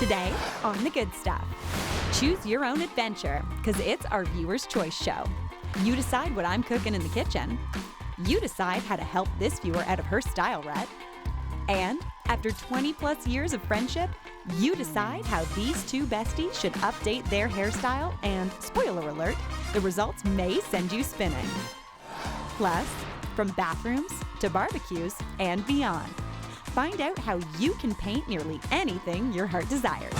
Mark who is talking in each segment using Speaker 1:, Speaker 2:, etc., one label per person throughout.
Speaker 1: Today on The Good Stuff, choose your own adventure because it's our viewer's choice show. You decide what I'm cooking in the kitchen. You decide how to help this viewer out of her style rut. And after 20 plus years of friendship, you decide how these two besties should update their hairstyle, and spoiler alert, the results may send you spinning. Plus, from bathrooms to barbecues and beyond, find out how you can paint nearly anything your heart desires.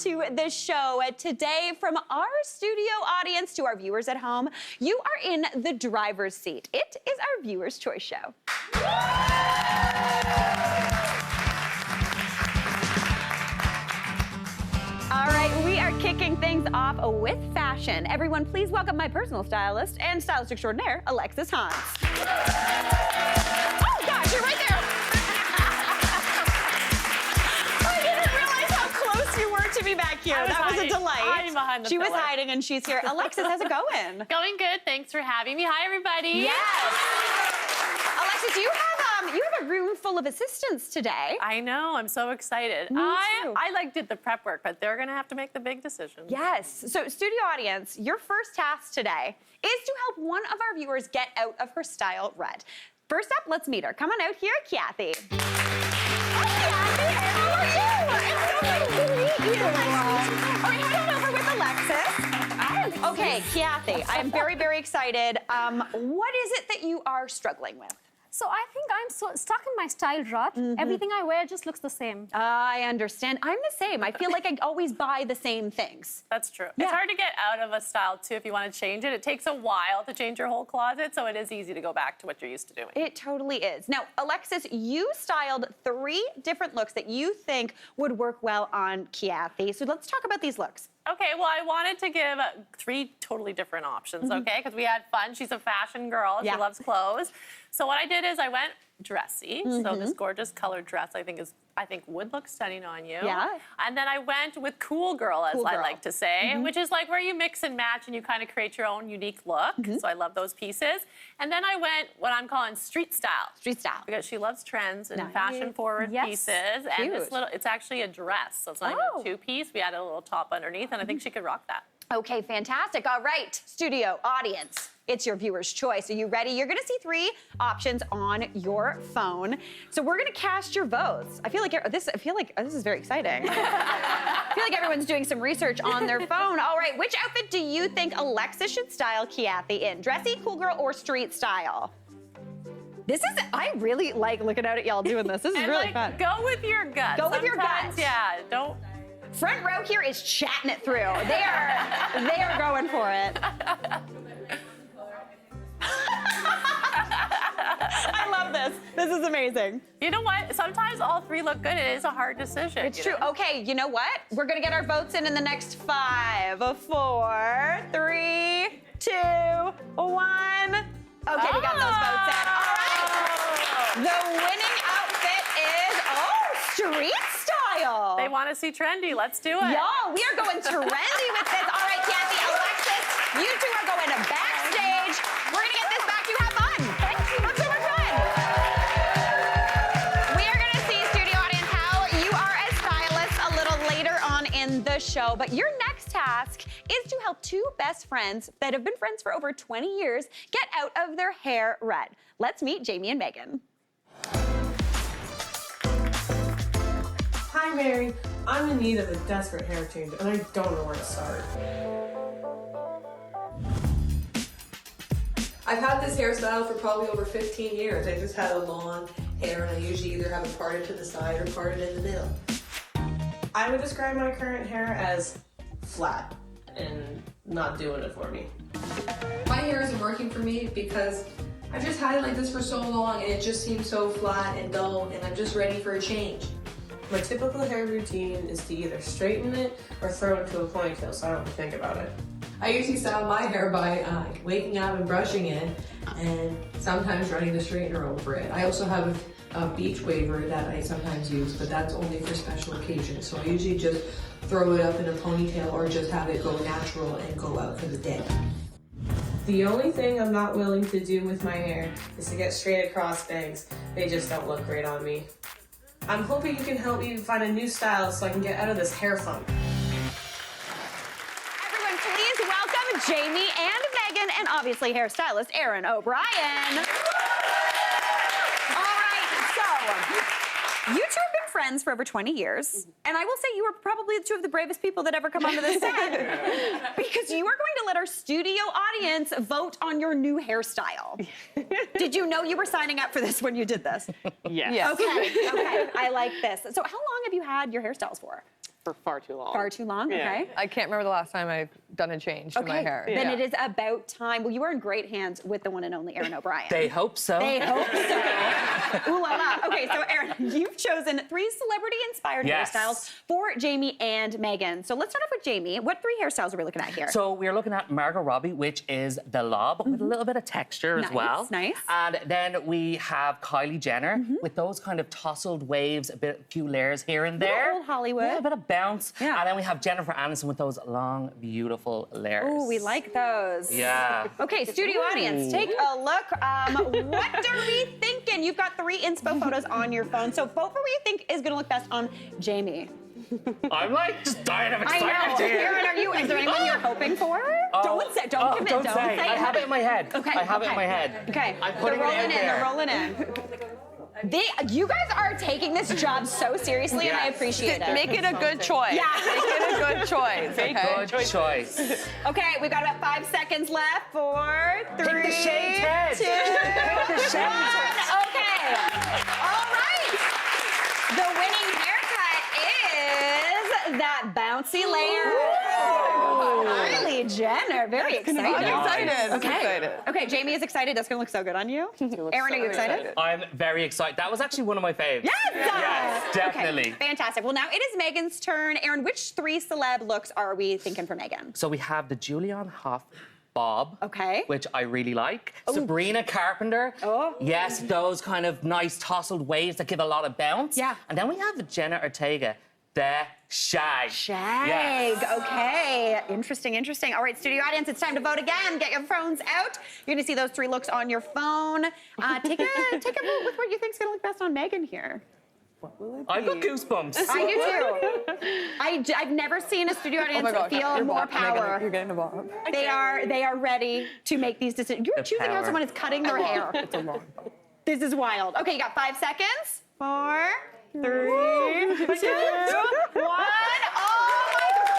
Speaker 2: To the show today, from our studio audience to our viewers at home, you are in the driver's seat. It is our viewer's choice show. All right, we are kicking things off with fashion. Everyone, please welcome my personal stylist and stylist extraordinaire, Alexis Hans. Oh gosh, you're right there. To be back here. That was a delight.
Speaker 3: Hiding behind the
Speaker 2: She was
Speaker 3: pillar.
Speaker 2: hiding and she's here. Alexis, how's it going?
Speaker 3: Going good. Thanks for having me. Hi, everybody.
Speaker 2: Yes. Alexis, you have a room full of assistants today.
Speaker 3: I know. I'm so excited.
Speaker 2: Me too.
Speaker 3: I did the prep work, but they're going to have to make the big decision.
Speaker 2: Yes. So, studio audience, your first task today is to help one of our viewers get out of her style rut. First up, let's meet her. Come on out here, Kathy. Oh, Kathy, how are you? It's so nice to meet you. All right, head on over with Alexis. Okay, Kathy, I'm very, very excited. What is it that you are struggling with?
Speaker 4: So I think I'm so stuck in my style rut. Everything I wear just looks the same.
Speaker 2: I understand. I'm the same. I feel like I always buy the same things.
Speaker 3: That's true.
Speaker 2: Yeah.
Speaker 3: It's hard to get out of a style, too, if you want to change it. It takes a while to change your whole closet, so it is easy to go back to what you're used to doing.
Speaker 2: It totally is. Now, Alexis, you styled 3 different looks that you think would work well on Kathy. So let's talk about these looks.
Speaker 3: Okay, well, I wanted to give 3 totally different options, okay? Because we had fun. She's a fashion girl.
Speaker 2: Yeah.
Speaker 3: She loves clothes. So what I did is I went dressy. So this gorgeous colored dress I think would look stunning on you.
Speaker 2: Yeah.
Speaker 3: And then I went with cool girl, as
Speaker 2: Cool
Speaker 3: I
Speaker 2: girl.
Speaker 3: like to say, which is like where you mix and match and you kind of create your own unique look. So I love those pieces. And then I went what I'm calling street style.
Speaker 2: Street style.
Speaker 3: Because she loves trends and
Speaker 2: Nice.
Speaker 3: fashion-forward
Speaker 4: Yes.
Speaker 3: pieces. And this
Speaker 2: Cute.
Speaker 3: it's actually a dress. So it's not
Speaker 2: Oh.
Speaker 3: even a 2-piece. We added a little top underneath, and I think she could rock that.
Speaker 2: Okay, fantastic. All right, studio audience, it's your viewer's choice. Are you ready? You're gonna see 3 options on your phone. So we're gonna cast your votes. I feel like this is very exciting. I feel like everyone's doing some research on their phone. All right, which outfit do you think Alexis should style Kathy in? Dressy, cool girl, or street style? I really like looking out at y'all doing this. This is
Speaker 3: And
Speaker 2: really
Speaker 3: like,
Speaker 2: fun.
Speaker 3: go with your gut.
Speaker 2: Go with your
Speaker 3: Sometimes,
Speaker 2: gut.
Speaker 3: Yeah, don't.
Speaker 2: Front row here is chatting it through. They are going for it. I love this. This is amazing.
Speaker 3: You know what? Sometimes all 3 look good. It is a hard decision.
Speaker 2: It's
Speaker 3: you
Speaker 2: true.
Speaker 3: know?
Speaker 2: Okay, you know what? We're gonna get our votes in the next 5, 4, 3, 2, 1. Okay, we got those votes in. All right. The winning outfit is street style.
Speaker 3: They want to see trendy. Let's do it.
Speaker 2: Y'all, we are going trendy with this. All right, Kathy, Alexis, you 2 are going to backstage. We're gonna get this back. You have fun. Thank you. Have so much fun. We are gonna see, studio audience, how you are as stylists a little later on in the show. But your next task is to help 2 best friends that have been friends for over 20 years get out of their hair rut. Let's meet Jamie and Megan.
Speaker 5: Hi, Mary. I'm in need of a desperate hair change, and I don't know where to start.
Speaker 6: I've had this hairstyle for probably over 15 years. I just had a long hair, and I usually either have it parted to the side or parted in the middle.
Speaker 5: I would describe my current hair as flat and not doing it for me.
Speaker 6: My hair isn't working for me because I've just had it like this for so long, and it just seems so flat and dull, and I'm just ready for a change.
Speaker 5: My typical hair routine is to either straighten it or throw it into a ponytail so I don't have to think about it.
Speaker 6: I usually style my hair by waking up and brushing it, and sometimes running the straightener over it. I also have a beach waver that I sometimes use, but that's only for special occasions. So I usually just throw it up in a ponytail or just have it go natural and go out for the day.
Speaker 5: The only thing I'm not willing to do with my hair is to get straight across bangs. They just don't look great on me. I'm hoping you can help me find a new style so I can get out of this hair funk.
Speaker 2: Everyone, please welcome Jamie and Megan, and obviously hairstylist Erin O'Brien. All right, so you two have been friends for over 20 years, and I will say you are probably two of the bravest people that ever come onto this set because you are going to let our studio audience vote on your new hairstyle. Did you know you were signing up for this when you did this?
Speaker 7: Yes.
Speaker 2: Okay, I like this. So how long have you had your hairstyles for?
Speaker 7: For far too long.
Speaker 2: Far too long, okay.
Speaker 8: I can't remember the last time I've done a change to my hair.
Speaker 2: Then
Speaker 7: Yeah.
Speaker 2: it is about time. Well, you are in great hands with the one and only Erin O'Brien.
Speaker 9: They hope so.
Speaker 2: They hope so. Ooh la la. Okay, so Erin, you've chosen 3 celebrity-inspired
Speaker 9: Yes.
Speaker 2: hairstyles for Jamie and Megan. So let's start off with Jamie. What 3 hairstyles are we looking at here?
Speaker 9: So we're looking at Margot Robbie, which is the lob with a little bit of texture as well.
Speaker 2: Nice.
Speaker 9: And then we have Kylie Jenner with those kind of tousled waves, a few layers here and there.
Speaker 2: old Hollywood.
Speaker 9: Yeah, a bit of bounce.
Speaker 2: Yeah.
Speaker 9: And then we have Jennifer Aniston with those long, beautiful layers.
Speaker 2: Ooh, we like those.
Speaker 9: Yeah.
Speaker 2: Okay, studio audience, take a look. What are we thinking? You've got 3 inspo photos on your phone. So vote for what you think is going to look best on Jamie.
Speaker 9: I'm like just dying of
Speaker 2: I
Speaker 9: excitement
Speaker 2: know.
Speaker 9: here.
Speaker 2: Erin, is there anyone you're hoping for? Don't commit.
Speaker 9: Don't say.
Speaker 2: it.
Speaker 9: I have it in my head.
Speaker 2: Okay.
Speaker 9: I have it in my head.
Speaker 2: Okay.
Speaker 9: I'm putting
Speaker 2: They're rolling
Speaker 9: it out
Speaker 2: in.
Speaker 9: there.
Speaker 2: They're rolling in. You guys are taking this job so seriously, and I
Speaker 9: Yes.
Speaker 2: appreciate it.
Speaker 8: Make it a good choice.
Speaker 2: Yeah.
Speaker 8: Make it a good choice. Okay?
Speaker 9: Good choice.
Speaker 2: Okay, we've got about 5 seconds left. 4, 3,
Speaker 9: Pick the shade, Ted.
Speaker 2: 2,
Speaker 9: Pick the shade.
Speaker 2: 1. Okay. All right. The winning haircut is that bouncy layer. Kylie Jenner. Very excited.
Speaker 8: I'm excited. I'm
Speaker 2: Okay.
Speaker 8: excited.
Speaker 2: Okay, Jamie is excited. That's gonna look so good on you. Erin, are you excited?
Speaker 9: I'm very excited. That was actually one of my faves.
Speaker 2: Yes!
Speaker 9: Yes, definitely.
Speaker 2: Okay, fantastic. Well, now it is Megan's turn. Erin, which 3 celeb looks are we thinking for Megan?
Speaker 9: So we have the Julianne Hough bob,
Speaker 2: Okay.
Speaker 9: which I really like. Sabrina Carpenter.
Speaker 2: Oh.
Speaker 9: Yes, those kind of nice tousled waves that give a lot of bounce.
Speaker 2: Yeah.
Speaker 9: And then we have the Jenna Ortega, the shag.
Speaker 2: Shag.
Speaker 9: Yes.
Speaker 2: Okay. Interesting, interesting. All right, studio audience, it's time to vote again. Get your phones out. You're gonna see those 3 looks on your phone. Take a vote with what you think's gonna look best on Megan here.
Speaker 9: I've got goosebumps.
Speaker 2: I do too. I've never seen a studio audience
Speaker 8: Oh my gosh.
Speaker 2: feel
Speaker 8: You're
Speaker 2: more
Speaker 8: bob.
Speaker 2: power.
Speaker 8: You're getting a bob.
Speaker 2: They are ready to make these decisions. You're
Speaker 9: The
Speaker 2: choosing how
Speaker 9: power.
Speaker 2: someone is cutting their hair. This is wild. Okay, you got 5 seconds. 4, 3, 2, 1. Oh my God.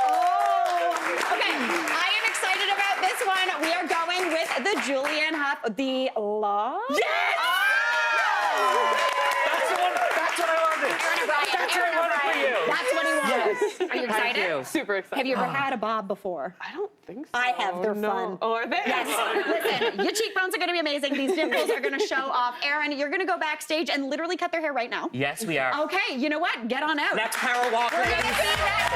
Speaker 2: Oh. Okay, I am excited about this one. We are going with the Julianne Hough, the Law.
Speaker 9: Yes! That's what I wanted.
Speaker 2: Erin O'Brien.
Speaker 9: That's what I wanted for you.
Speaker 2: That's what he wanted. Are you excited?
Speaker 9: Thank you.
Speaker 7: Super excited.
Speaker 2: Have you ever had a bob before?
Speaker 7: I don't think so.
Speaker 2: I have. They're
Speaker 7: no.
Speaker 2: fun.
Speaker 7: Oh, are they?
Speaker 2: Yes. Listen, your cheekbones are going to be amazing. These dimples are going to show off. Erin, you're going to go backstage and literally cut their hair right now.
Speaker 9: Yes, we are.
Speaker 2: Okay, you know what? Get on out.
Speaker 9: Let's power walk,
Speaker 2: We're going to
Speaker 9: ladies.
Speaker 2: see that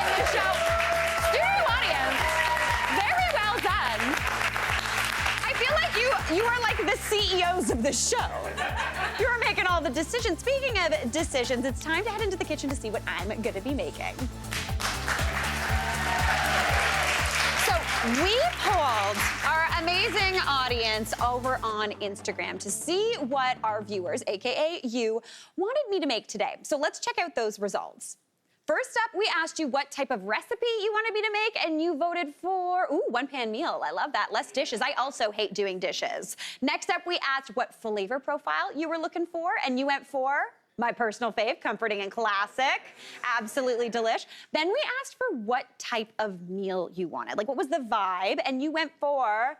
Speaker 2: in the show. Studio audience, very well done. I feel like you are like the CEOs of the show. You're making all the decisions. Speaking of decisions, it's time to head into the kitchen to see what I'm going to be making. So we polled our amazing audience over on Instagram to see what our viewers, AKA you, wanted me to make today. So let's check out those results. First up, we asked you what type of recipe you wanted me to make, and you voted for, one-pan meal. I love that. Less dishes. I also hate doing dishes. Next up, we asked what flavor profile you were looking for, and you went for my personal fave, comforting and classic. Absolutely delish. Then we asked for what type of meal you wanted. Like, what was the vibe? And you went for,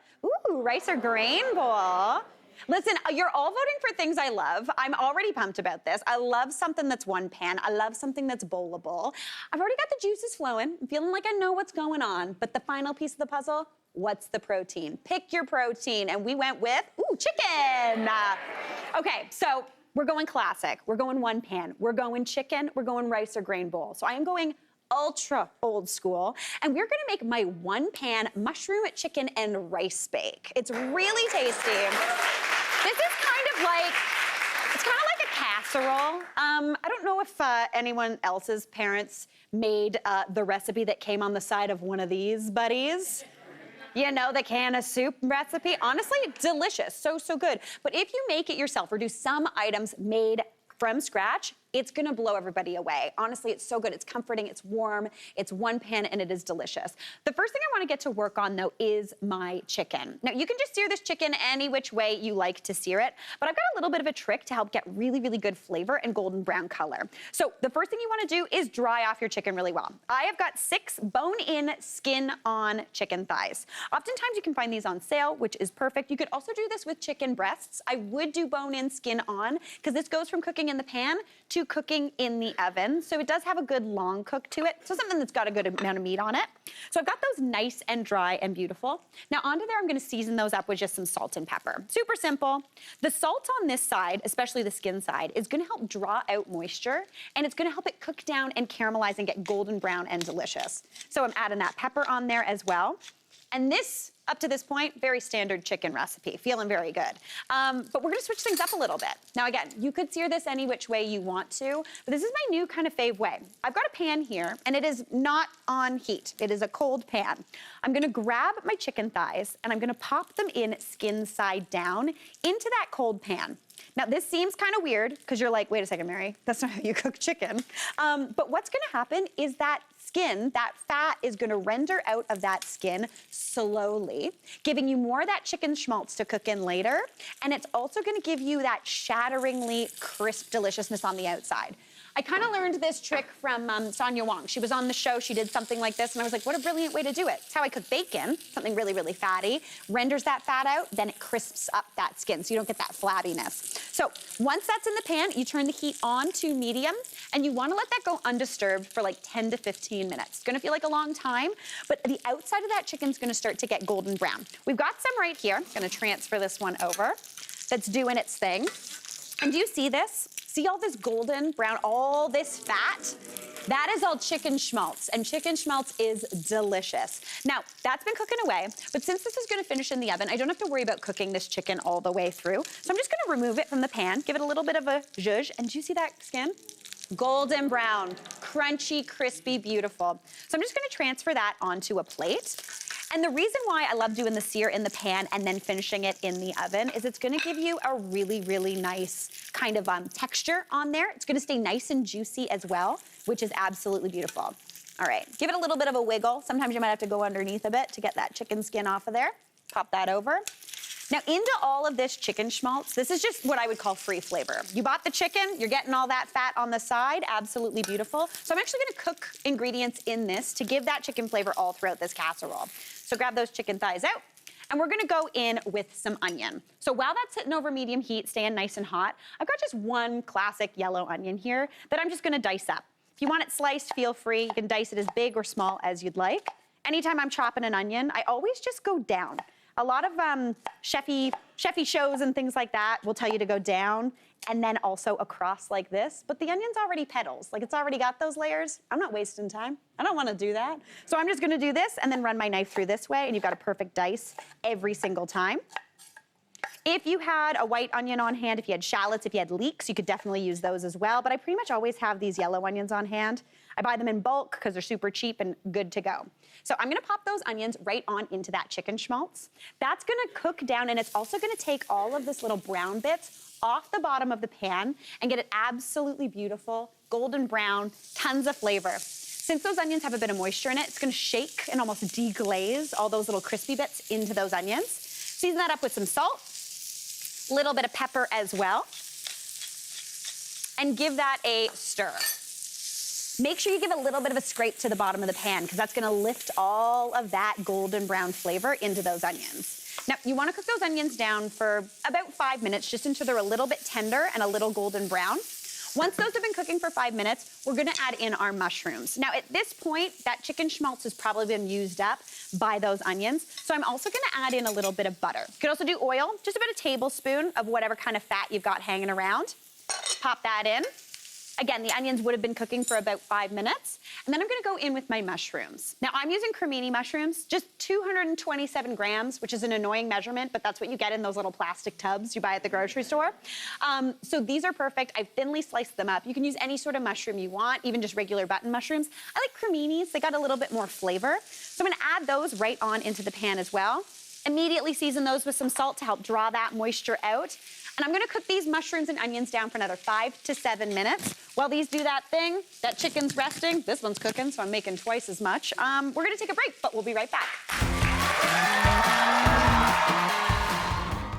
Speaker 2: rice or grain bowl. Listen, you're all voting for things I love. I'm already pumped about this. I love something that's one pan. I love something that's bowlable. I've already got the juices flowing. I'm feeling like I know what's going on. But the final piece of the puzzle, what's the protein? Pick your protein. And we went with, chicken. Okay, so We're going classic. We're going one pan. We're going chicken. We're going rice or grain bowl. So I am going ultra old school. And we're gonna make my one pan mushroom chicken and rice bake. It's really tasty. This is kind of like, it's kind of like a casserole. I don't know if anyone else's parents made the recipe that came on the side of one of these buddies. You know, the can of soup recipe. Honestly, delicious, so good. But if you make it yourself or do some items made from scratch, it's gonna blow everybody away. Honestly, it's so good. It's comforting, it's warm, it's one pan, and it is delicious. The first thing I wanna get to work on, though, is my chicken. Now, you can just sear this chicken any which way you like to sear it, but I've got a little bit of a trick to help get really, really good flavor and golden brown color. So the first thing you wanna do is dry off your chicken really well. I have got 6 bone-in, skin-on chicken thighs. Oftentimes, you can find these on sale, which is perfect. You could also do this with chicken breasts. I would do bone-in, skin-on, because this goes from cooking in the pan to cooking in the oven. So it does have a good long cook to it. So something that's got a good amount of meat on it. So I've got those nice and dry and beautiful. Now onto there, I'm gonna season those up with just some salt and pepper. Super simple. The salt on this side, especially the skin side, is gonna help draw out moisture, and it's gonna help it cook down and caramelize and get golden brown and delicious. So I'm adding that pepper on there as well. And this, up to this point, very standard chicken recipe, feeling very good. But we're gonna switch things up a little bit. Now again, you could sear this any which way you want to, but this is my new kind of fave way. I've got a pan here, and it is not on heat. It is a cold pan. I'm gonna grab my chicken thighs, and I'm gonna pop them in skin side down into that cold pan. Now, this seems kind of weird, because you're like, wait a second, Mary, that's not how you cook chicken. But what's gonna happen is that skin, that fat, is gonna render out of that skin slowly, giving you more of that chicken schmaltz to cook in later, and it's also gonna give you that shatteringly crisp deliciousness on the outside. I kind of learned this trick from Sonia Wong. She was on the show, she did something like this, and I was like, what a brilliant way to do it. It's how I cook bacon, something really, really fatty, renders that fat out, then it crisps up that skin, so you don't get that flabbiness. So once that's in the pan, you turn the heat on to medium, and you wanna let that go undisturbed for like 10 to 15 minutes. It's gonna feel like a long time, but the outside of that chicken's gonna start to get golden brown. We've got some right here. I'm gonna transfer this one over. That's doing its thing. And do you see this? See all this golden brown, all this fat? That is all chicken schmaltz, and chicken schmaltz is delicious. Now, that's been cooking away, but since this is gonna finish in the oven, I don't have to worry about cooking this chicken all the way through. So I'm just gonna remove it from the pan, give it a little bit of a zhuzh, and do you see that skin? Golden brown, crunchy, crispy, beautiful. So I'm just gonna transfer that onto a plate. And the reason why I love doing the sear in the pan and then finishing it in the oven is it's gonna give you a really, really nice kind of texture on there. It's gonna stay nice and juicy as well, which is absolutely beautiful. All right, give it a little bit of a wiggle. Sometimes you might have to go underneath a bit to get that chicken skin off of there. Pop that over. Now into all of this chicken schmaltz, this is just what I would call free flavor. You bought the chicken, you're getting all that fat on the side, absolutely beautiful. So I'm actually gonna cook ingredients in this to give that chicken flavor all throughout this casserole. So grab those chicken thighs out, and we're gonna go in with some onion. So while that's sitting over medium heat, staying nice and hot, I've got just one classic yellow onion here that I'm just gonna dice up. If you want it sliced, feel free. You can dice it as big or small as you'd like. Anytime I'm chopping an onion, I always just go down. A lot of chefy shows and things like that will tell you to go down and then also across like this, but the onion's already petals. Like, it's already got those layers. I'm not wasting time. I don't wanna do that. So I'm just gonna do this and then run my knife through this way, and you've got a perfect dice every single time. If you had a white onion on hand, if you had shallots, if you had leeks, you could definitely use those as well, but I pretty much always have these yellow onions on hand. I buy them in bulk because they're super cheap and good to go. So I'm gonna pop those onions right on into that chicken schmaltz. That's gonna cook down, and it's also gonna take all of this little brown bits off the bottom of the pan and get it absolutely beautiful, golden brown, tons of flavor. Since those onions have a bit of moisture in it, it's gonna shake and almost deglaze all those little crispy bits into those onions. Season that up with some salt, little bit of pepper as well, and give that a stir. Make sure you give a little bit of a scrape to the bottom of the pan, because that's gonna lift all of that golden brown flavor into those onions. Now, you wanna cook those onions down for about 5 minutes, just until they're a little bit tender and a little golden brown. Once those have been cooking for 5 minutes, we're gonna add in our mushrooms. Now, at this point, that chicken schmaltz has probably been used up by those onions, so I'm also gonna add in a little bit of butter. You could also do oil, just about a tablespoon of whatever kind of fat you've got hanging around. pop that in. Again, the onions would have been cooking for about 5 minutes. And then I'm gonna go in with my mushrooms. Now I'm using cremini mushrooms, just 227 grams, which is an annoying measurement, but that's what you get in those little plastic tubs you buy at the grocery store. So these are perfect. I've thinly sliced them up. You can use any sort of mushroom you want, even just regular button mushrooms. I like creminis, they got a little bit more flavor. So I'm gonna add those right on into the pan as well. Immediately season those with some salt to help draw that moisture out. And I'm gonna cook these mushrooms and onions down for another 5 to 7 minutes. While these do that thing, that chicken's resting, this one's cooking, so I'm making twice as much. We're gonna take a break, but we'll be right back.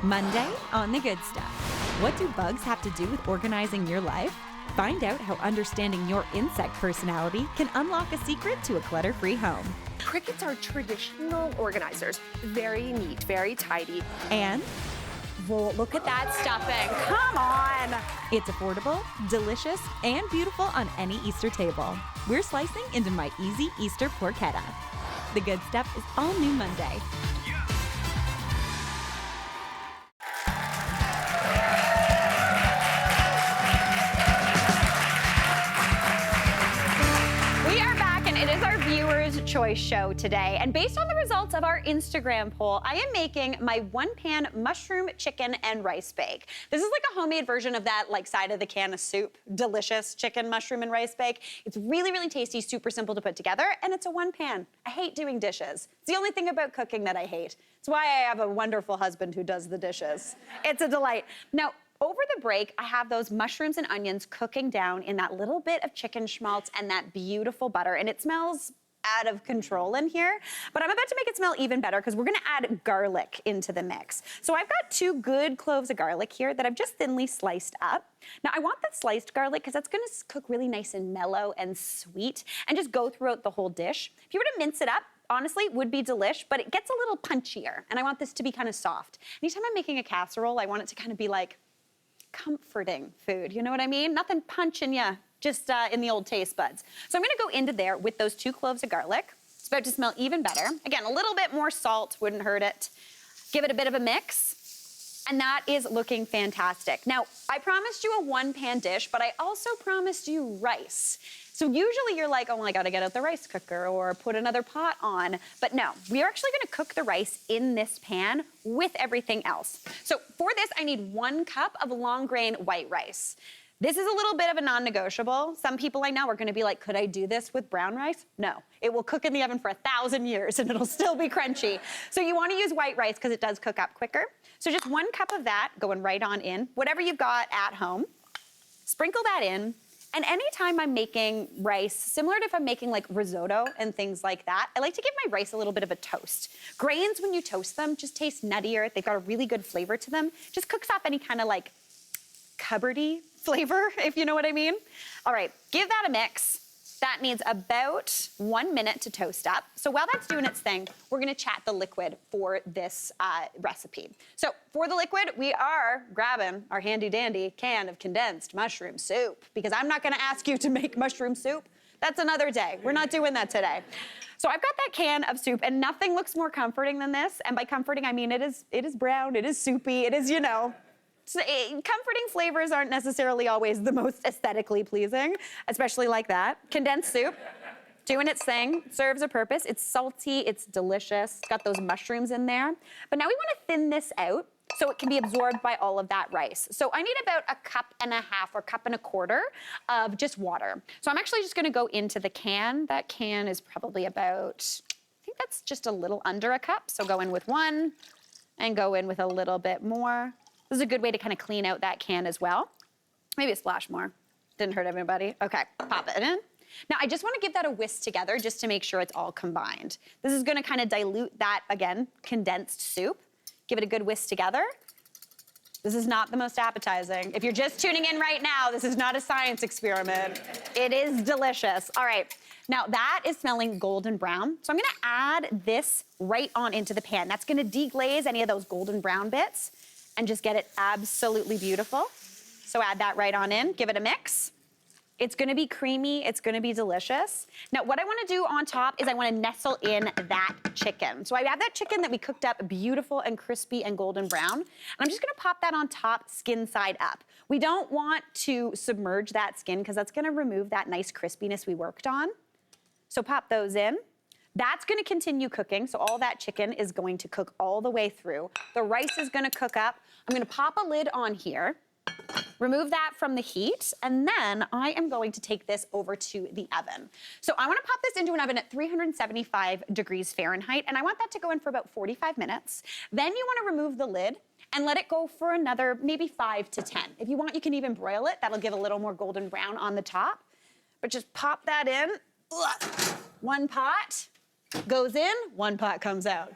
Speaker 1: Monday on The Good Stuff. What do bugs have to do with organizing your life? Find out how understanding your insect personality can unlock a secret to a clutter-free home.
Speaker 7: Crickets are traditional organizers. Very neat, very tidy.
Speaker 1: And
Speaker 2: Whoa, look at that stuffing. Come on.
Speaker 1: it's affordable, delicious, and beautiful on any Easter table. We're slicing into my easy Easter porchetta. The Good Stuff is all new Monday.
Speaker 2: We are back, and it is our Viewers' Choice show today. And based on the results of our Instagram poll, I am making my one-pan mushroom, chicken, and rice bake. This is like a homemade version of that like side of the can of soup. Delicious chicken, mushroom, and rice bake. It's really, really tasty, super simple to put together, and it's a one-pan. I hate doing dishes. It's the only thing about cooking that I hate. It's why I have a wonderful husband who does the dishes. It's a delight. Now, over the break, I have those mushrooms and onions cooking down in that little bit of chicken schmaltz and that beautiful butter, and it smells out of control in here. But I'm about to make it smell even better because we're gonna add garlic into the mix. So I've got 2 good cloves of garlic here that I've just thinly sliced up. Now I want that sliced garlic because that's gonna cook really nice and mellow and sweet and just go throughout the whole dish. If you were to mince it up, honestly, it would be delish, but it gets a little punchier, and I want this to be kind of soft. Anytime I'm making a casserole, I want it to kind of be like comforting food, you know what I mean? Nothing punching you, just in the old taste buds. So I'm gonna go into there with those 2 cloves of garlic. It's about to smell even better. Again, a little bit more salt wouldn't hurt it. Give it a bit of a mix, and that is looking fantastic. Now, I promised you a one-pan dish, but I also promised you rice. So usually you're like, oh, well, I gotta get out the rice cooker or put another pot on. But no, we are actually gonna cook the rice in this pan with everything else. So for this, I need 1 cup of long grain white rice. This is a little bit of a non-negotiable. Some people I know are gonna be like, could I do this with brown rice? No, it will cook in the oven for 1,000 years and it'll still be crunchy. So you wanna use white rice because it does cook up quicker. So just 1 cup of that going right on in, whatever you've got at home. Sprinkle that in. And anytime I'm making rice, similar to if I'm making like risotto and things like that, I like to give my rice a little bit of a toast. Grains, when you toast them, just taste nuttier. They've got a really good flavor to them. Just cooks off any kind of like cupboardy flavor, if you know what I mean. All right, give that a mix. That needs about 1 minute to toast up. So while that's doing its thing, we're gonna chat the liquid for this recipe. So for the liquid, we are grabbing our handy dandy can of condensed mushroom soup because I'm not gonna ask you to make mushroom soup. That's another day. We're not doing that today. So I've got that can of soup and nothing looks more comforting than this. And by comforting, I mean it is brown, it is soupy, it is, you know, comforting flavors aren't necessarily always the most aesthetically pleasing, especially like that. Condensed soup, doing its thing, serves a purpose. It's salty, it's delicious. It's got those mushrooms in there. But now we want to thin this out so it can be absorbed by all of that rice. So I need about 1.5 cups or 1.25 cups of just water. So I'm actually just gonna go into the can. That can is probably about, I think that's just a little under 1 cup. So go in with 1 and go in with a little bit more. This is a good way to kind of clean out that can as well. Maybe a splash more. Didn't hurt anybody. Okay, pop it in. Now, I just want to give that a whisk together just to make sure it's all combined. This is going to kind of dilute that, again, condensed soup. Give it a good whisk together. This is not the most appetizing. If you're just tuning in right now, this is not a science experiment. It is delicious. All right, now that is smelling golden brown. So I'm gonna add this right on into the pan. That's gonna deglaze any of those golden brown bits and just get it absolutely beautiful. So add that right on in, give it a mix. It's gonna be creamy, it's gonna be delicious. Now, what I wanna do on top is I wanna nestle in that chicken. So I have that chicken that we cooked up beautiful and crispy and golden brown. And I'm just gonna pop that on top, skin side up. We don't want to submerge that skin because that's gonna remove that nice crispiness we worked on. So pop those in. That's gonna continue cooking, so all that chicken is going to cook all the way through. The rice is gonna cook up. I'm gonna pop a lid on here. Remove that from the heat, and then I am going to take this over to the oven. So I wanna pop this into an oven at 375 degrees Fahrenheit, and I want that to go in for about 45 minutes. Then you wanna remove the lid and let it go for another maybe 5 to 10. If you want, you can even broil it. That'll give a little more golden brown on the top. But just pop that in. Ugh. One pot goes in, one pot comes out.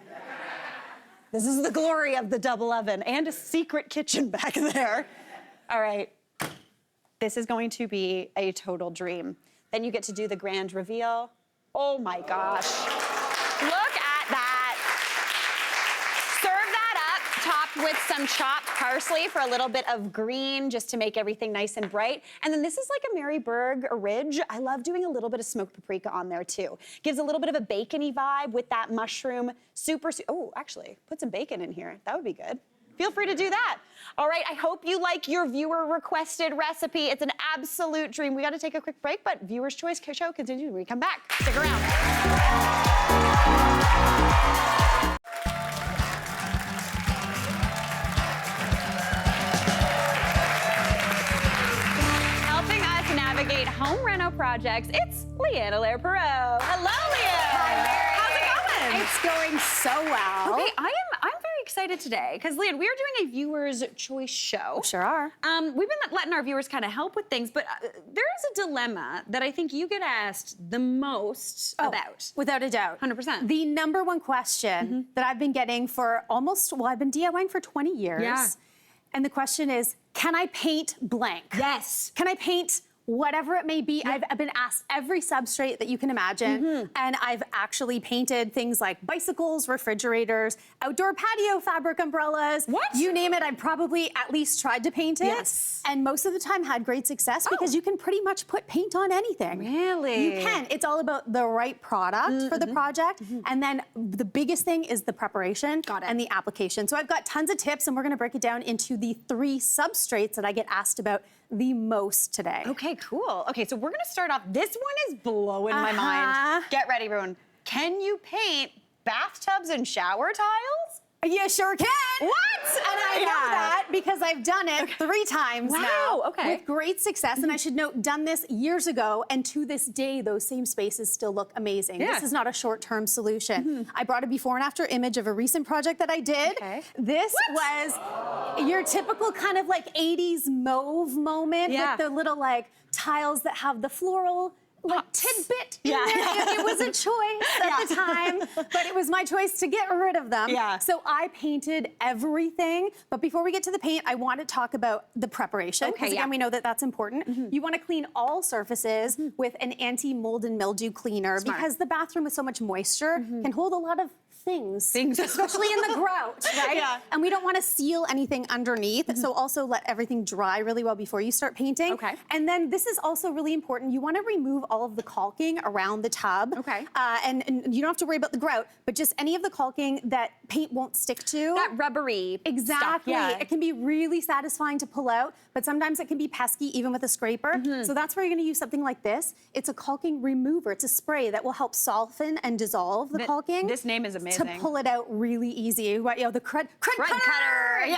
Speaker 2: This is the glory of the double oven and a secret kitchen back there. All right, this is going to be a total dream. Then you get to do the grand reveal. Oh my gosh, look at that. Serve that up, topped with some chopped parsley for a little bit of green, just to make everything nice and bright. And then this is like a Mary Berg ridge. I love doing a little bit of smoked paprika on there too. Gives a little bit of a bacony vibe with that mushroom. Oh, actually, put some bacon in here. That would be good. Feel free to do that. All right, I hope you like your viewer requested recipe. It's an absolute dream. We gotta take a quick break, but Viewer's Choice Show continues when we come back. Stick around. Helping us navigate home reno projects, it's Leanne Allaire-Perot. Hello, Leanne.
Speaker 4: Hi, Mary.
Speaker 2: How's it going?
Speaker 4: It's going so well.
Speaker 2: Okay, I'm very excited today because, Leanne, we are doing a Viewer's Choice show.
Speaker 4: Sure are.
Speaker 2: We've been letting our viewers kind of help with things, but there is a dilemma that I think you get asked the most about.
Speaker 4: Without a doubt.
Speaker 2: 100%.
Speaker 4: The number one question that I've been getting for I've been DIYing for 20 years.
Speaker 2: Yeah.
Speaker 4: And the question is, can I paint blank?
Speaker 2: Yes.
Speaker 4: Can I paint whatever it may be? I've been asked every substrate that you can imagine, and I've actually painted things like bicycles, refrigerators, outdoor patio fabric umbrellas.
Speaker 2: What?
Speaker 4: You name it, I've probably at least tried to paint it.
Speaker 2: Yes.
Speaker 4: And most of the time had great success because you can pretty much put paint on anything.
Speaker 2: Really?
Speaker 4: You can. It's all about the right product for the project. And then the biggest thing is the preparation and the application. So I've got tons of tips, and we're gonna break it down into the 3 substrates that I get asked about the most today.
Speaker 2: Okay, cool. Okay, so we're gonna start off. This one is blowing my mind. Get ready, everyone. Can you paint bathtubs and shower tiles?
Speaker 4: You sure can.
Speaker 2: What?
Speaker 4: And I know that because I've done it 3 times now.
Speaker 2: Wow, okay.
Speaker 4: With great success. And I should note, done this years ago, and to this day, those same spaces still look amazing.
Speaker 2: Yeah.
Speaker 4: This is not a short-term solution. I brought a before and after image of a recent project that I did.
Speaker 2: Okay.
Speaker 4: This was your typical kind of like 80s mauve moment with the little like tiles that have the floral tidbit in there. It was a choice at the time, but it was my choice to get rid of them. So I painted everything. But before we get to the paint, I want to talk about the preparation. Because again, we know that that's important. You want to clean all surfaces with an anti-mold and mildew cleaner because the bathroom with so much moisture can hold a lot of things, especially in the grout, right? And we don't want to seal anything underneath. So also let everything dry really well before you start painting. And then this is also really important. You want to remove all of the caulking around the tub. And you don't have to worry about the grout, but just any of the caulking that paint won't stick to.
Speaker 2: That rubbery stuff.
Speaker 4: It can be really satisfying to pull out, but sometimes it can be pesky even with a scraper. So that's where you're going to use something like this. It's a caulking remover. It's a spray that will help soften and dissolve the caulking.
Speaker 2: This name is amazing.
Speaker 4: To pull it out really easy. You know, the crud cutter.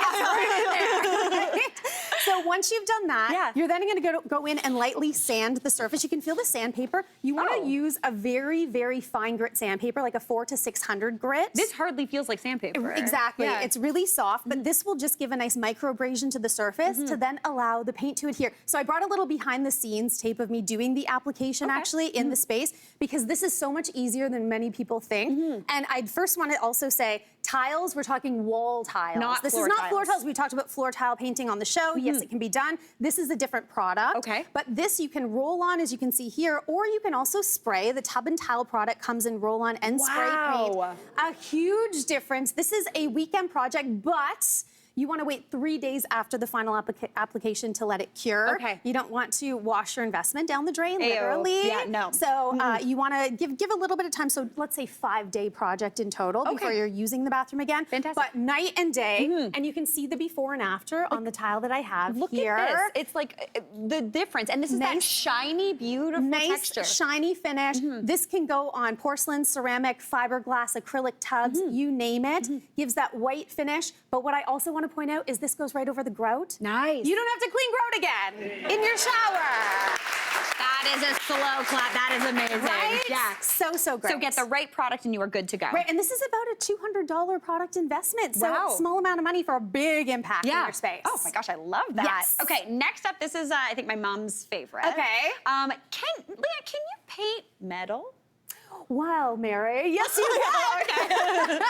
Speaker 4: So once you've done that, you're then going to go in and lightly sand the surface. You can feel the sandpaper. You want to use a very, very fine grit sandpaper, like a 400 to 600 grit.
Speaker 2: This hardly feels like sandpaper.
Speaker 4: Exactly. It's really soft, but this will just give a nice microabrasion to the surface to then allow the paint to adhere. So I brought a little behind the scenes tape of me doing the application actually in the space, because this is so much easier than many people think. And I'd first want to also say, tiles, we're talking wall tiles. This is not floor tiles. We talked about floor tile painting on the show. Yes, it can be done. This is a different product. But this you can roll on, as you can see here, or you can also spray. The tub and tile product comes in roll on and spray paint. A huge difference. This is a weekend project, but you want to wait 3 days after the final application to let it cure.
Speaker 2: Okay.
Speaker 4: You don't want to wash your investment down the drain,
Speaker 2: Ew.
Speaker 4: literally.
Speaker 2: Yeah, no.
Speaker 4: So you want to give a little bit of time. So let's say 5-day project in total before you're using the bathroom again.
Speaker 2: Fantastic.
Speaker 4: But night and day, and you can see the before and after on the tile that I have
Speaker 2: Look
Speaker 4: here.
Speaker 2: at this. It's like the difference. And this is that shiny, beautiful texture.
Speaker 4: Shiny finish. This can go on porcelain, ceramic, fiberglass, acrylic tubs, you name it. Gives that white finish. But what I also want to point out is this goes right over the grout.
Speaker 2: Nice.
Speaker 4: You don't have to clean grout again in your shower.
Speaker 2: That is a slow clap. That is amazing.
Speaker 4: Right?
Speaker 2: Yeah.
Speaker 4: So great.
Speaker 2: So get the right product and you are good to go.
Speaker 4: Right, and this is about a $200 product investment. So
Speaker 2: Wow.
Speaker 4: small amount of money for a big impact in your space.
Speaker 2: Oh my gosh, I love that.
Speaker 4: Yes.
Speaker 2: Okay, next up, this is I think my mom's favorite.
Speaker 4: Okay.
Speaker 2: Leah, can you paint metal?
Speaker 4: Well, Mary, yes you can.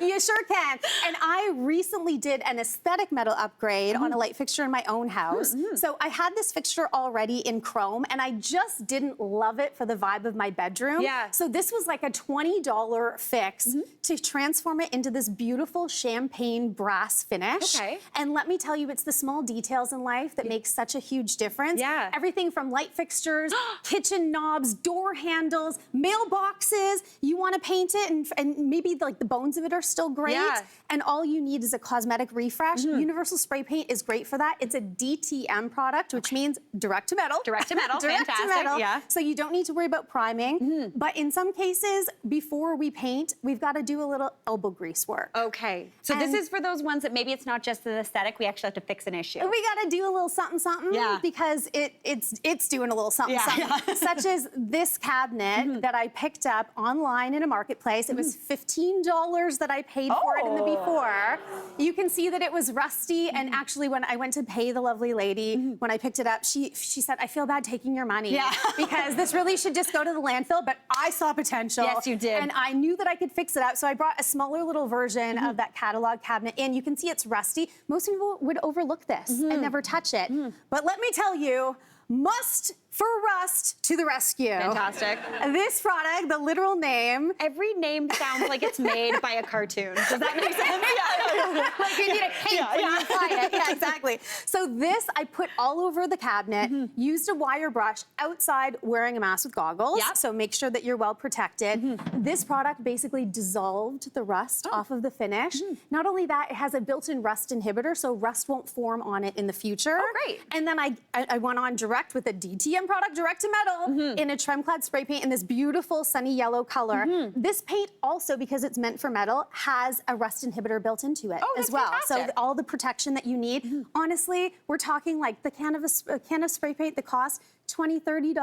Speaker 4: You sure can. And I recently did an aesthetic metal upgrade on a light fixture in my own house. So I had this fixture already in chrome, and I just didn't love it for the vibe of my bedroom.
Speaker 2: Yeah.
Speaker 4: So this was like a $20 fix to transform it into this beautiful champagne brass finish.
Speaker 2: Okay.
Speaker 4: And let me tell you, it's the small details in life that make such a huge difference.
Speaker 2: Yeah.
Speaker 4: Everything from light fixtures, kitchen knobs, door handles, mailboxes. You want to paint it, and maybe like the bones of it are still great.
Speaker 2: Yeah.
Speaker 4: And all you need is a cosmetic refresh. Universal spray paint is great for that. It's a DTM product, which means direct to metal.
Speaker 2: Direct to metal,
Speaker 4: Direct
Speaker 2: fantastic,
Speaker 4: to metal.
Speaker 2: yeah.
Speaker 4: So you don't need to worry about priming. But in some cases, before we paint, we've got to do a little elbow grease work.
Speaker 2: Okay. So this
Speaker 4: And-
Speaker 2: is for those ones that maybe it's not just an aesthetic, we actually have to fix an issue.
Speaker 4: We got to do a little something
Speaker 2: Yeah.
Speaker 4: because it's doing a little something.
Speaker 2: Yeah.
Speaker 4: Such as this cabinet that I picked up online in a marketplace. It was $15 that I paid for it in the before. You can see that it was rusty, and actually when I went to pay the lovely lady, when I picked it up, she said, I feel bad taking your money because this really should just go to the landfill, but I saw potential.
Speaker 2: Yes, you did.
Speaker 4: And I knew that I could fix it up, so I brought a smaller little version of that catalog cabinet in. You can see it's rusty. Most people would overlook this and never touch it. But let me tell you, must for rust to the rescue.
Speaker 2: Fantastic.
Speaker 4: This product, the literal name.
Speaker 2: Every name sounds like it's made by a cartoon. Does that make sense?
Speaker 4: Like you need a cape when you apply it. Yeah, exactly. So this I put all over the cabinet, used a wire brush outside wearing a mask with goggles.
Speaker 2: Yep.
Speaker 4: So make sure that you're well protected. This product basically dissolved the rust off of the finish. Not only that, it has a built-in rust inhibitor, so rust won't form on it in the future.
Speaker 2: Oh, great.
Speaker 4: And then I went on direct with a DTM product, direct to metal, in a trem-clad spray paint in this beautiful sunny yellow color. This paint also, because it's meant for metal, has a rust inhibitor built into it
Speaker 2: Oh,
Speaker 4: as
Speaker 2: that's
Speaker 4: well.
Speaker 2: fantastic.
Speaker 4: So all the protection that you need. Honestly, we're talking like the can of spray paint that costs $20, $30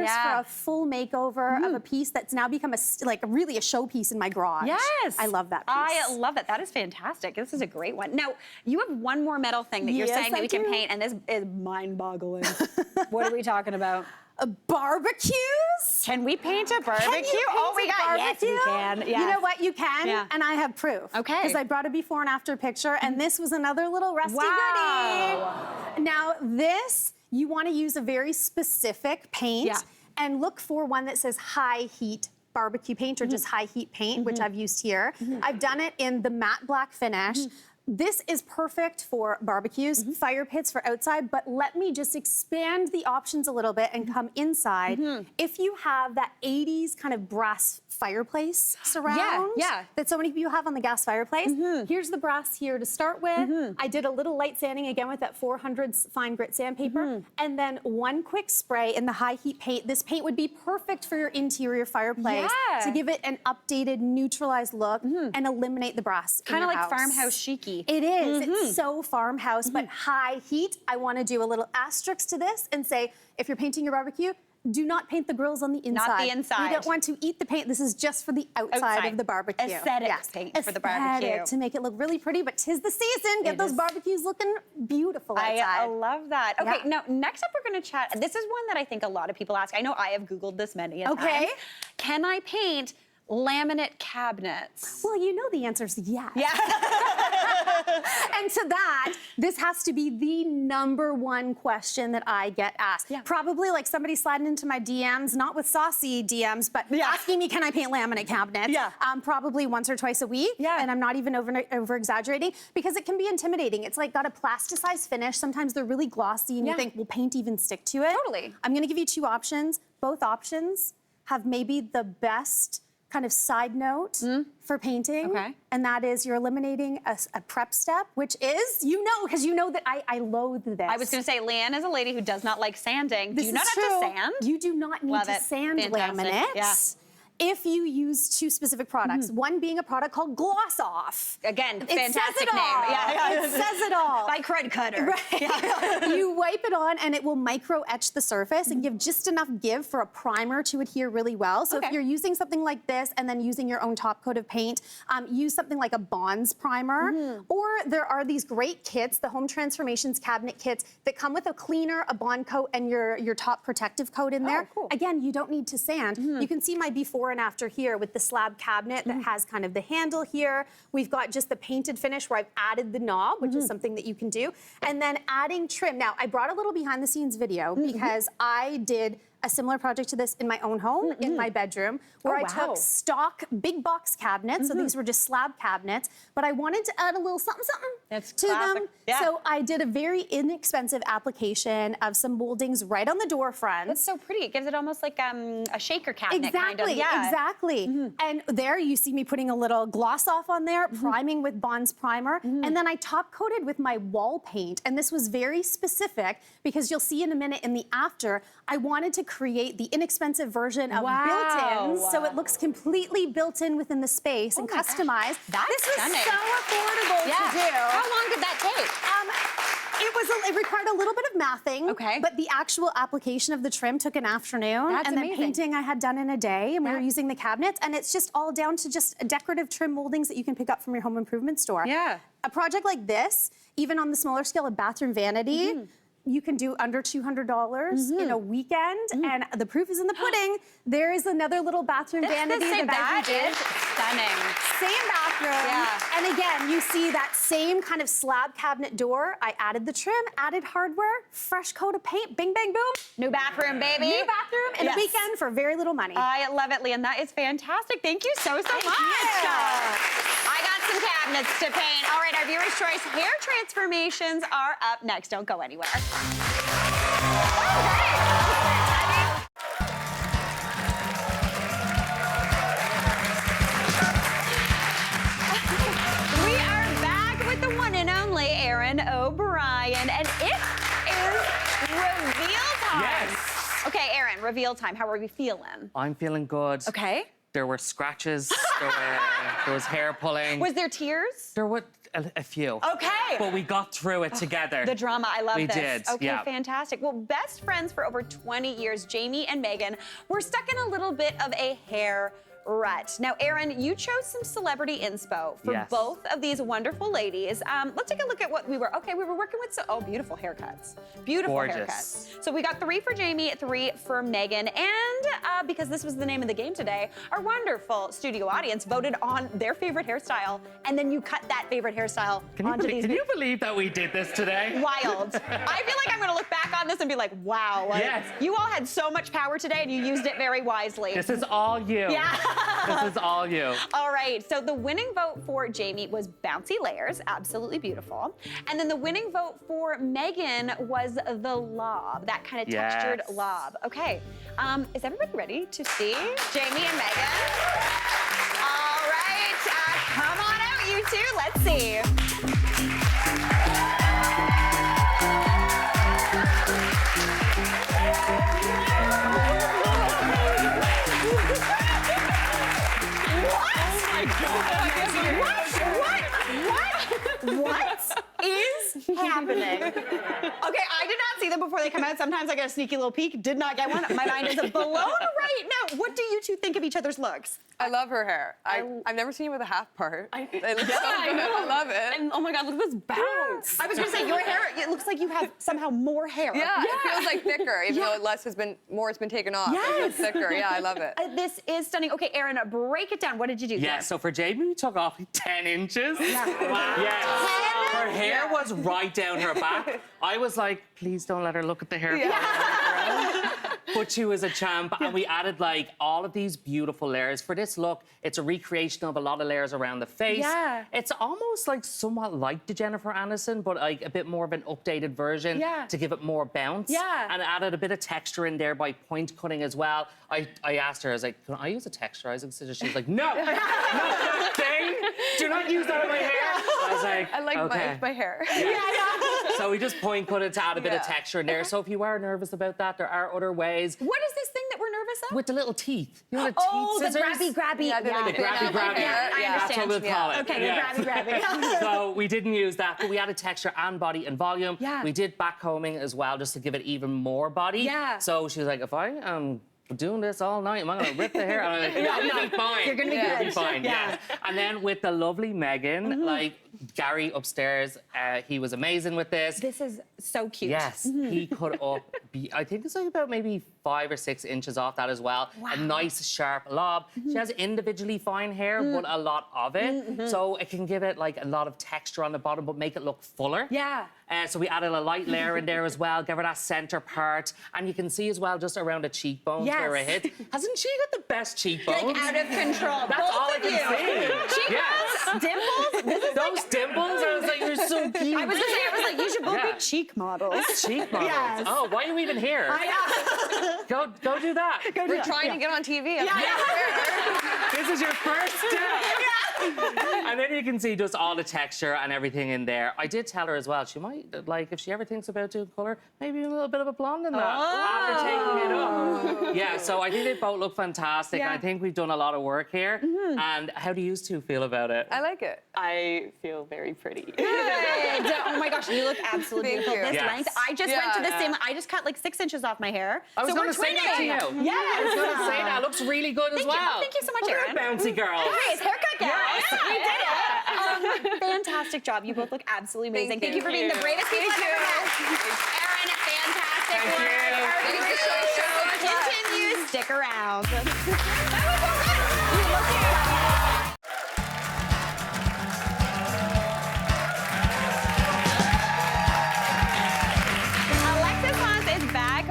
Speaker 4: for a full makeover of a piece that's now become really a showpiece in my garage.
Speaker 2: Yes.
Speaker 4: I love that piece.
Speaker 2: I love it. That is fantastic. This is a great one. Now, you have one more metal thing that you're
Speaker 4: Yes,
Speaker 2: saying that
Speaker 4: I
Speaker 2: we can
Speaker 4: do.
Speaker 2: paint, and this is mind-boggling. What are we talking about?
Speaker 4: Barbecues?
Speaker 2: Can we paint a barbecue?
Speaker 4: Can you
Speaker 2: Oh, we
Speaker 4: paint a
Speaker 2: got yes, we
Speaker 4: barbecue?
Speaker 2: can.
Speaker 4: You
Speaker 2: Yes.
Speaker 4: know what? You can,
Speaker 2: Yeah.
Speaker 4: and I have proof.
Speaker 2: Okay.
Speaker 4: Because I brought a before and after picture, and this was another little rusty
Speaker 2: Wow.
Speaker 4: goodie. Now, this, you want to use a very specific paint,
Speaker 2: Yeah.
Speaker 4: and look for one that says high heat barbecue paint or just high heat paint, which I've used here. I've done it in the matte black finish. This is perfect for barbecues, fire pits for outside, but let me just expand the options a little bit and come inside. If you have that 80s kind of brass fireplace surround that so many people have on the gas fireplace, here's the brass here to start with. I did a little light sanding again with that 400 fine grit sandpaper, and then one quick spray in the high heat paint. This paint would be perfect for your interior fireplace to give it an updated, neutralized look and eliminate the brass.
Speaker 2: Kind of
Speaker 4: in your
Speaker 2: like
Speaker 4: house.
Speaker 2: farmhouse chic-y.
Speaker 4: It is. It's so farmhouse, but high heat. I want to do a little asterisk to this and say, if you're painting your barbecue, do not paint the grills on the inside.
Speaker 2: Not the inside.
Speaker 4: You don't want to eat the paint. This is just for the outside of the barbecue.
Speaker 2: Aesthetic paint for the barbecue.
Speaker 4: Aesthetic, to make it look really pretty, but 'tis the season. Get those barbecues looking beautiful outside.
Speaker 2: I love that. Okay,
Speaker 4: Yeah.
Speaker 2: now next up we're going to chat. This is one that I think a lot of people ask. I know I have Googled this many a time. Can I paint laminate cabinets?
Speaker 4: Well, you know the answer is yes.
Speaker 2: Yeah.
Speaker 4: And to that, this has to be the #1 question that I get asked. Probably like somebody sliding into my DMs, not with saucy DMs, but asking me, can I paint laminate cabinets? Probably once or twice a week. And I'm not even over exaggerating, because it can be intimidating. It's like got a plasticized finish. Sometimes they're really glossy and you think, will paint even stick to it?
Speaker 2: Totally.
Speaker 4: I'm gonna give you 2 options. Both options have maybe the best kind of side note for painting. And that is you're eliminating a prep step, which is, because you know that I loathe this.
Speaker 2: I was going to say, Leanne is a lady who does not like sanding.
Speaker 4: This
Speaker 2: do you not
Speaker 4: is
Speaker 2: have
Speaker 4: true.
Speaker 2: to sand?
Speaker 4: You do not need to sand laminates. If you use 2 specific products, one being a product called Gloss Off.
Speaker 2: Again, fantastic
Speaker 4: says it
Speaker 2: name.
Speaker 4: all. It says it all.
Speaker 2: By Cred Cutter.
Speaker 4: Right. You wipe it on and it will micro etch the surface and give just enough give for a primer to adhere really well. So if you're using something like this and then using your own top coat of paint, use something like a Bonds primer. Or there are these great kits, the Home Transformations cabinet kits, that come with a cleaner, a bond coat, and your top protective coat in there.
Speaker 2: Cool.
Speaker 4: Again, you don't need to sand. You can see my before and after here with the slab cabinet that has kind of the handle here. We've got just the painted finish where I've added the knob, which is something that you can do. And then adding trim. Now, I brought a little behind the scenes video because I did a similar project to this in my own home, in my bedroom, where I took stock big box cabinets. So these were just slab cabinets, but I wanted to add a little something to them. So I did a very inexpensive application of some moldings right on the door front.
Speaker 2: That's so pretty. It gives it almost like a shaker cabinet kind of.
Speaker 4: Exactly. And there you see me putting a little gloss off on there, priming with Bonds primer, and then I top coated with my wall paint. And this was very specific because you'll see in a minute in the after, I wanted to create the inexpensive version of built-ins, so it looks completely built in within the space and customized. This was so affordable to do.
Speaker 2: How long did that take?
Speaker 4: It required a little bit of mathing, but the actual application of the trim took an afternoon, and then painting I had done in a day, and we were using the cabinets, and it's just all down to just decorative trim moldings that you can pick up from your home improvement store. A project like this, even on the smaller scale of bathroom vanity, you can do under $200 in a weekend, and the proof is in the pudding. There is another little bathroom vanity that I did.
Speaker 2: Stunning.
Speaker 4: Same bathroom. And again, you see that same kind of slab cabinet door. I added the trim, added hardware, fresh coat of paint, bing, bang, boom.
Speaker 2: New bathroom, baby.
Speaker 4: New bathroom in a weekend for very little money.
Speaker 2: I love it, Leanne. That is fantastic. Thank you so much. I got some cabinets to paint. All right, our viewer's choice hair transformations are up next. Don't go anywhere. We are back with the one and only Erin O'Brien, and it is reveal time.
Speaker 9: Yes.
Speaker 2: Okay, Erin, reveal time. How are we feeling?
Speaker 9: I'm feeling good.
Speaker 2: Okay.
Speaker 9: There were scratches. There was hair pulling.
Speaker 2: Was there tears?
Speaker 9: There were a few.
Speaker 2: Okay.
Speaker 9: But we got through it together.
Speaker 2: The drama, I love
Speaker 9: we
Speaker 2: this.
Speaker 9: We did,
Speaker 2: Okay, fantastic. Well, best friends for over 20 years, Jamie and Megan, were stuck in a little bit of a hair rut. Now, Erin, you chose some celebrity inspo for both of these wonderful ladies. Let's take a look at what we were working with. Beautiful haircuts. Beautiful haircuts. So we got 3 for Jamie, 3 for Megan. And because this was the name of the game today, our wonderful studio audience voted on their favorite hairstyle. And then you cut that favorite hairstyle onto these.
Speaker 9: Can you believe that we did this today?
Speaker 2: Wild. I feel like I'm going to look back on this and be like, wow. You all had so much power today and you used it very wisely.
Speaker 9: This is all you.
Speaker 2: Yeah.
Speaker 9: This is all you.
Speaker 2: All right, so the winning vote for Jamie was bouncy layers, absolutely beautiful. And then the winning vote for Megan was the lob, that kind of textured lob. Okay, is everybody ready to see Jamie and Megan? All right, come on out, you two, let's see. What is happening? Okay, I did not see them before they come out. Sometimes I get a sneaky little peek. Did not get one. My mind is blown right now. What do you two think? think of each other's looks?
Speaker 8: I love her hair. I've never seen you with a half part. It looks so good. I love it.
Speaker 10: And oh my God, look at this bounce.
Speaker 2: I was gonna say, your hair, it looks like you have somehow more hair.
Speaker 8: Yeah, it feels like thicker, even though more has been taken off.
Speaker 2: Yes.
Speaker 8: It feels thicker. Yeah, I love it.
Speaker 2: This is stunning. Okay, Erin, break it down. What did you do?
Speaker 9: Yeah,
Speaker 2: here?
Speaker 9: so for Jamie, we took off 10 inches.
Speaker 2: Yeah.
Speaker 9: Wow. Yeah. Her hair was right down her back. I was like, please don't let her look at the hair. But she was a champ, and we added like all of these beautiful layers. For this look, it's a recreation of a lot of layers around the face.
Speaker 2: Yeah.
Speaker 9: It's almost like somewhat like the Jennifer Aniston, but like a bit more of an updated version to give it more bounce.
Speaker 2: Yeah.
Speaker 9: And added a bit of texture in there by point cutting as well. I asked her, I was like, can I use a texturizing scissors? She was like, no, no, thing. Do not use that on my hair. I was like,
Speaker 8: I like
Speaker 9: okay.
Speaker 8: my hair.
Speaker 9: So we just point cut it to add a bit of texture in there. So if you are nervous about that, there are other ways.
Speaker 2: What is this thing that we're nervous of?
Speaker 9: With the little teeth. You know the
Speaker 2: Oh,
Speaker 9: teeth
Speaker 2: the
Speaker 9: scissors?
Speaker 2: grabby.
Speaker 8: Yeah,
Speaker 9: The grabby.
Speaker 2: Yeah, I
Speaker 9: That's
Speaker 2: understand.
Speaker 9: what we'll call it.
Speaker 2: Okay, the grabby.
Speaker 9: So we didn't use that, but we added texture and body and volume.
Speaker 2: Yeah.
Speaker 9: We did back combing as well, just to give it even more body.
Speaker 2: Yeah.
Speaker 9: So she was like, if I am doing this all night, am I gonna rip the hair? And I'm like, you're gonna be fine.
Speaker 2: You're gonna be
Speaker 9: You'll
Speaker 2: good.
Speaker 9: be fine,
Speaker 2: Yeah.
Speaker 9: yeah. And then with the lovely Megan, like Gary upstairs, he was amazing with this.
Speaker 2: This is so cute.
Speaker 9: Yes, he cut up, I think it's like about maybe 5 or 6 inches off that as well.
Speaker 2: Wow.
Speaker 9: A nice sharp lob. She has individually fine hair, but a lot of it. So it can give it like a lot of texture on the bottom, but make it look fuller.
Speaker 2: Yeah.
Speaker 9: So we added a light layer in there as well, give her that center part. And you can see as well, just around the cheekbones where it hits. Hasn't she got the best cheekbones?
Speaker 2: Like out of control.
Speaker 9: That's
Speaker 2: Both
Speaker 9: all I
Speaker 2: of
Speaker 9: can
Speaker 2: you.
Speaker 9: see.
Speaker 2: Cheekbones, dimples. This is
Speaker 9: Those dimples, I was like, you're so cute.
Speaker 2: I was gonna say, I was like, you should both be cheek models.
Speaker 9: Cheek models.
Speaker 2: Yes.
Speaker 9: Oh, why are you even here? Go do that.
Speaker 8: We're trying to get on TV.
Speaker 9: This is your first step. And then you can see just all the texture and everything in there. I did tell her as well, she might, like, if she ever thinks about doing colour, maybe a little bit of a blonde in that after taking it up. Yeah, so I think they both look fantastic.
Speaker 2: Yeah.
Speaker 9: I think we've done a lot of work here. And how do you two feel about it?
Speaker 8: I like it.
Speaker 10: I feel very pretty.
Speaker 2: Good. Oh my gosh, you look absolutely
Speaker 8: Thank
Speaker 2: beautiful.
Speaker 8: you.
Speaker 2: This
Speaker 9: Yes.
Speaker 2: length, I just went to the same. I just cut like 6 inches off my hair.
Speaker 9: I was
Speaker 2: so
Speaker 9: going
Speaker 2: we're
Speaker 9: to say that to you.
Speaker 2: twinning. Yes.
Speaker 9: I was going to say that. Looks really good as well.
Speaker 2: Thank you so much,
Speaker 9: Look
Speaker 2: Erin.
Speaker 9: at that bouncy girl.
Speaker 2: Nice haircut, guys.
Speaker 9: Yes.
Speaker 2: We did it. Fantastic job. You both look absolutely amazing. Thank you for being the bravest people I've ever met. Erin, fantastic
Speaker 9: Thank
Speaker 2: work.
Speaker 9: you.
Speaker 2: Our
Speaker 9: Thank
Speaker 2: viewers
Speaker 9: you.
Speaker 2: choice show continues. Stick around. That was so good. You look good.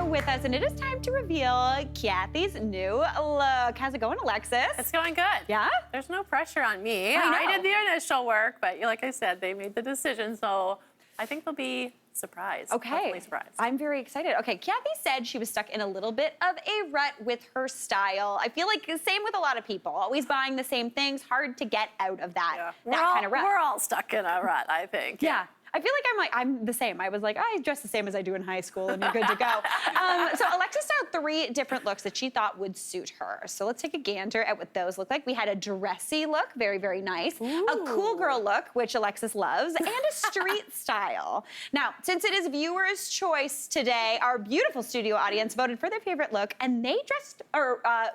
Speaker 2: With us, and it is time to reveal Kathy's new look. How's it going, Alexis?
Speaker 3: It's going good.
Speaker 2: Yeah?
Speaker 3: There's no pressure on me.
Speaker 2: I know.
Speaker 3: I did the initial work, but like I said, they made the decision, so I think they'll be surprised.
Speaker 2: Okay.
Speaker 3: Hopefully surprised.
Speaker 2: I'm very excited. Okay, Kathy said she was stuck in a little bit of a rut with her style. I feel like the same with a lot of people. Always buying the same things, hard to get out of that, kind of rut.
Speaker 3: We're all stuck in a rut, I think.
Speaker 2: Yeah. I feel like I'm the same. I was like, I dress the same as I do in high school, and you're good to go. So Alexis styled 3 different looks that she thought would suit her. So let's take a gander at what those look like. We had a dressy look, very, very nice.
Speaker 4: Ooh.
Speaker 2: A cool girl look, which Alexis loves, and a street style. Now, since it is viewers' choice today, our beautiful studio audience voted for their favorite look, and they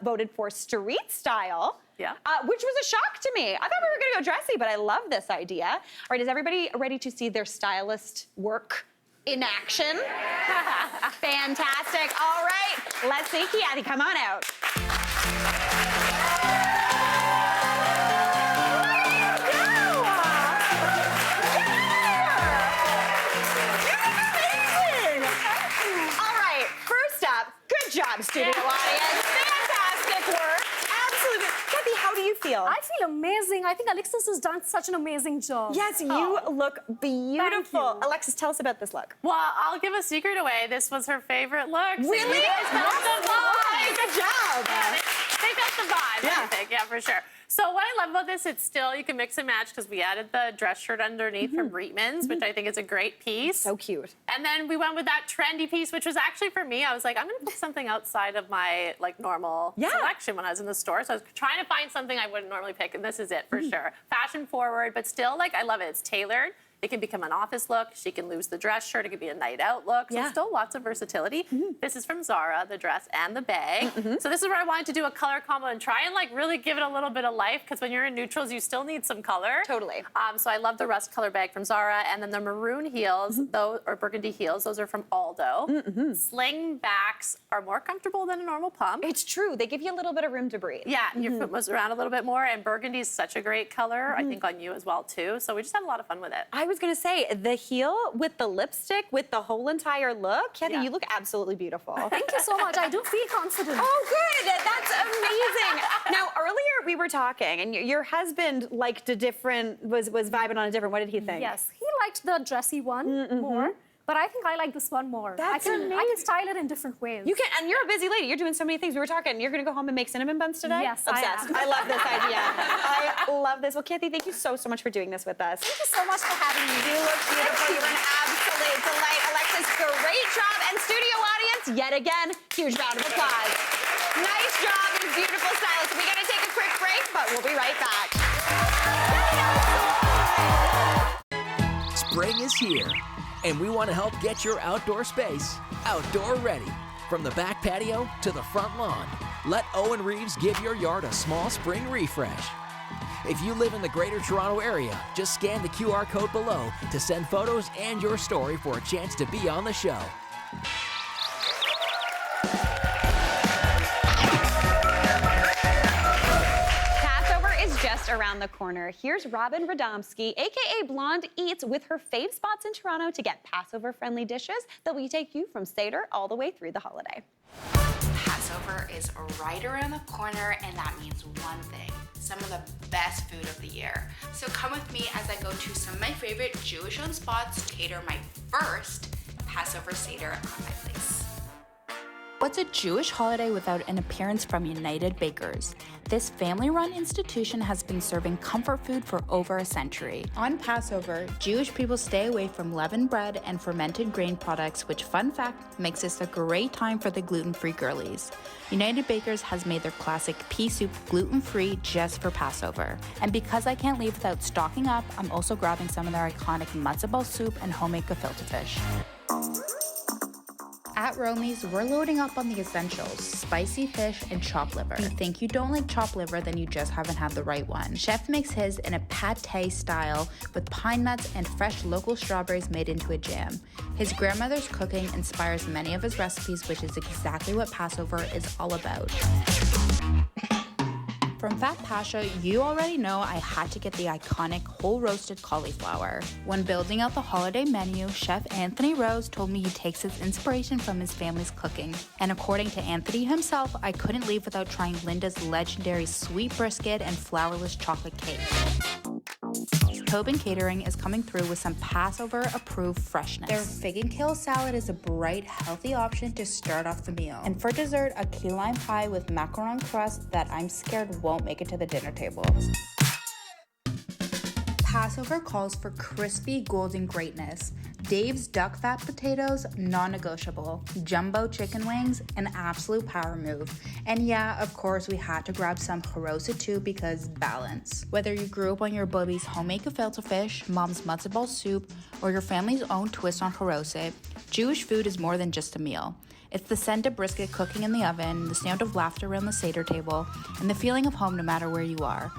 Speaker 2: voted for street style.
Speaker 3: Yeah.
Speaker 2: Which was a shock to me. I thought we were gonna go dressy, but I love this idea. All right, is everybody ready to see their stylist work in action? Fantastic. All right, let's see. Kathy, come on out. All right, first up, good job, studio audience. Fantastic work. Absolutely. Kathy, how do you feel?
Speaker 4: I feel amazing. I think Alexis has done such an amazing job.
Speaker 2: Yes, you look beautiful.
Speaker 4: you.
Speaker 2: Alexis, tell us about this look.
Speaker 3: Well, I'll give a secret away. This was her favorite look. So
Speaker 2: Really?
Speaker 3: you guys felt the vibe.
Speaker 2: Good job.
Speaker 3: Yeah, they felt the vibe, I think. Yeah, for sure. So what I love about this, it's still, you can mix and match because we added the dress shirt underneath from Reitman's, which I think is a great piece.
Speaker 2: So cute.
Speaker 3: And then we went with that trendy piece, which was actually for me, I was like, I'm gonna put something outside of my normal selection when I was in the store. So I was trying to find something I wouldn't normally pick, and this is it for sure. Fashion forward, but still I love it. It's tailored. It can become an office look. She can lose the dress shirt. It could be a night out look. So still lots of versatility. This is from Zara, the dress and the bag. So this is where I wanted to do a color combo and try and like really give it a little bit of life, because when you're in neutrals, you still need some color.
Speaker 2: Totally.
Speaker 3: So I love the rust color bag from Zara, and then the maroon heels, those or burgundy heels, those are from Aldo. Sling backs are more comfortable than a normal pump.
Speaker 2: It's true. They give you a little bit of room to breathe.
Speaker 3: Yeah, your foot moves around a little bit more, and burgundy is such a great color, I think on you as well too. So we just had a lot of fun with it.
Speaker 2: I was gonna say, the heel with the lipstick, with the whole entire look, Kathy, you look absolutely beautiful.
Speaker 4: Thank you so much. I do feel confident.
Speaker 2: Oh, good. That's amazing. Now, earlier we were talking, and your husband liked a different, was vibing on a different. What did he think?
Speaker 4: Yes, he liked the dressy one more. But I think I like this one more.
Speaker 2: That's
Speaker 4: I can style it in different ways.
Speaker 2: You can, and you're a busy lady. You're doing so many things. We were talking. You're gonna go home and make cinnamon buns today?
Speaker 4: Yes,
Speaker 2: obsessed. I love this idea. I love this. Well, Kathy, thank you so much for doing this with us.
Speaker 4: Thank you so much for having me.
Speaker 2: You look beautiful. You're an absolute delight. Alexis, great job. And studio audience, yet again, huge round of applause. Nice job and beautiful stylist. We gotta take a quick break, but we'll be right back.
Speaker 11: Spring is here, and we want to help get your outdoor space outdoor ready. From the back patio to the front lawn, let Owen Reeves give your yard a small spring refresh. If you live in the Greater Toronto Area, just scan the QR code below to send photos and your story for a chance to be on the show.
Speaker 2: Passover is just around the corner. Here's Robin Radomski, aka Blonde Eats, with her fave spots in Toronto to get Passover-friendly dishes that will take you from Seder all the way through the holiday.
Speaker 12: Passover is right around the corner, and that means one thing: some of the best food of the year. So come with me as I go to some of my favorite Jewish-owned spots to cater my first Passover Seder on my place.
Speaker 13: What's a Jewish holiday without an appearance from United Bakers? This family-run institution has been serving comfort food for over a century. On Passover, Jewish people stay away from leavened bread and fermented grain products, which, fun fact, makes this a great time for the gluten-free girlies. United Bakers has made their classic pea soup gluten-free just for Passover. And because I can't leave without stocking up, I'm also grabbing some of their iconic matzo ball soup and homemade gefilte fish. At Romy's, we're loading up on the essentials: spicy fish and chopped liver. If you think you don't like chopped liver, then you just haven't had the right one. Chef makes his in a pate style with pine nuts and fresh local strawberries made into a jam. His grandmother's cooking inspires many of his recipes, which is exactly what Passover is all about. From Fat Pasha, you already know I had to get the iconic whole roasted cauliflower. When building out the holiday menu, Chef Anthony Rose told me he takes his inspiration from his family's cooking. And according to Anthony himself, I couldn't leave without trying Linda's legendary sweet brisket and flourless chocolate cake. Tobin Catering is coming through with some Passover-approved freshness. Their fig and kale salad is a bright, healthy option to start off the meal. And for dessert, a key lime pie with macaron crust that I'm scared won't make it to the dinner table. Passover calls for crispy golden greatness. Dave's duck fat potatoes, non-negotiable. Jumbo chicken wings, an absolute power move. And yeah, of course, we had to grab some harosa too because balance. Whether you grew up on your bubby's homemade gefilte fish, mom's matzo ball soup, or your family's own twist on harosa, Jewish food is more than just a meal. It's the scent of brisket cooking in the oven, the sound of laughter around the Seder table, and the feeling of home no matter where you are.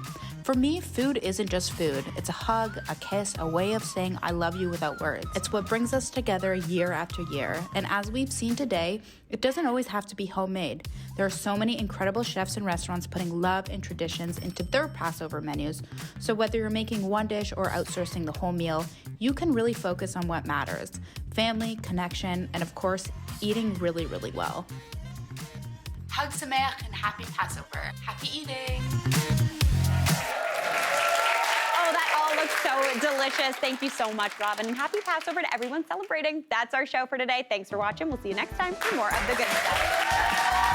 Speaker 13: For me, food isn't just food. It's a hug, a kiss, a way of saying I love you without words. It's what brings us together year after year. And as we've seen today, it doesn't always have to be homemade. There are so many incredible chefs and restaurants putting love and traditions into their Passover menus. So whether you're making one dish or outsourcing the whole meal, you can really focus on what matters: family, connection, and of course, eating really, really well.
Speaker 12: Hag Sameach and happy Passover. Happy eating.
Speaker 2: Looks so delicious. Thank you so much, Robin, and happy Passover to everyone celebrating. That's our show for today. Thanks for watching. We'll see you next time for more of the good stuff.